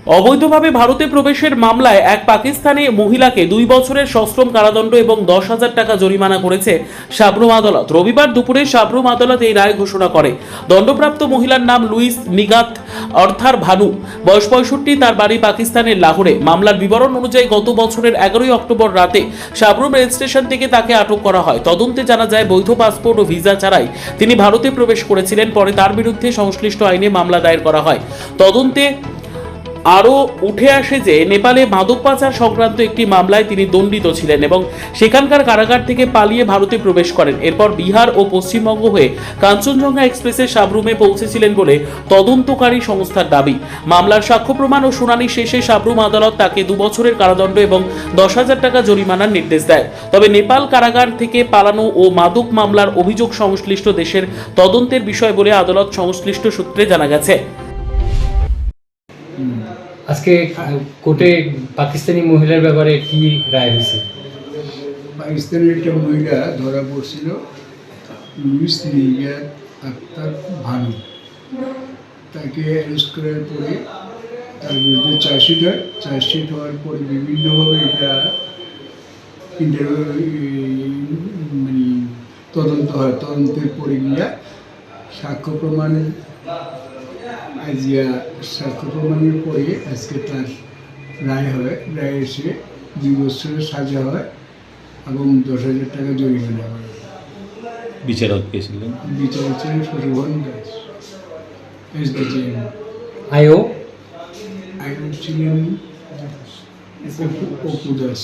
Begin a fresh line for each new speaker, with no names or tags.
অবৈধভাবে ভারতে প্রবেশের মামলায় এক পাকিস্তানি মহিলাকে 2 বছরের সশ্রম কারাদণ্ড এবং 10,000 টাকা জরিমানা করেছে সাবরুম আদালত। রবিবার দুপুরে সাবরুম আদালত এই রায় ঘোষণা করে। দণ্ডপ্রাপ্ত মহিলার নাম লুইস মিগাত অর্থার ভানু, বয়স 65, তার বাড়ি পাকিস্তানের লাহোরে। মামলার বিবরণ অনুযায়ী গত বছরের 11ই অক্টোবর রাতে সাবরুম রেল স্টেশন থেকে তাকে আটক করা হয়। তদন্তে জানা যায় বৈধ পাসপোর্ট ও ভিসা ছাড়াই তিনি ভারতে প্রবেশ করেছিলেন। পরে তার বিরুদ্ধে সংশ্লিষ্ট আইনে মামলা দায়ের করা হয়। তদন্তে আরও উঠে আসে যে নেপালে মাদক পাচার সংক্রান্ত একটি মামলায় তিনি দণ্ডিত ছিলেন এবং সেখানকার কারাগার থেকে পালিয়ে ভারতে প্রবেশ করেন। এরপর বিহার ও পশ্চিমবঙ্গ হয়ে কাঞ্চনজঙ্ঘা এক্সপ্রেসে সাবরুমে পৌঁছেছিলেন বলে তদন্তকারী সংস্থার দাবি। মামলার সাক্ষ্য প্রমাণ ও শুনানি শেষে সাবরুম আদালত তাকে 2 বছরের কারাদণ্ড এবং 10,000 টাকা জরিমানার নির্দেশ দেয়। তবে নেপাল কারাগার থেকে পালানো ও মাদক মামলার অভিযোগ সংশ্লিষ্ট দেশের তদন্তের বিষয় বলে আদালত সংশ্লিষ্ট সূত্রে জানা গেছে।
আজকে কোর্টে পাকিস্তানি মহিলার ব্যাপারে কি রায় হয়েছে?
পাকিস্তানের একটা মহিলা ধরা পড়ছিল, লুইস মিগাত আক্তার ভানু। তাকে অ্যারেস্ট করার পরে তার বিরুদ্ধে চার্জশিট হয়। চার্জশিট হওয়ার পরে বিভিন্নভাবে এটা মানে তদন্ত হয়। তদন্তের পরে গিয়া সাক্ষ্য প্রমাণের সাক্ষ্য প্রমাণের পরে আজকে তার রায় হয়। রায় এসে 2 বছরের সাজা হয় এবং 10,000 টাকা জরিমানা হয়।
বিচারক কে ছিলেন?
বিচারক ছিলেন শশীভন দাস, এসডিজেএম।
আইও
আইন ছিলেন অপু দাস।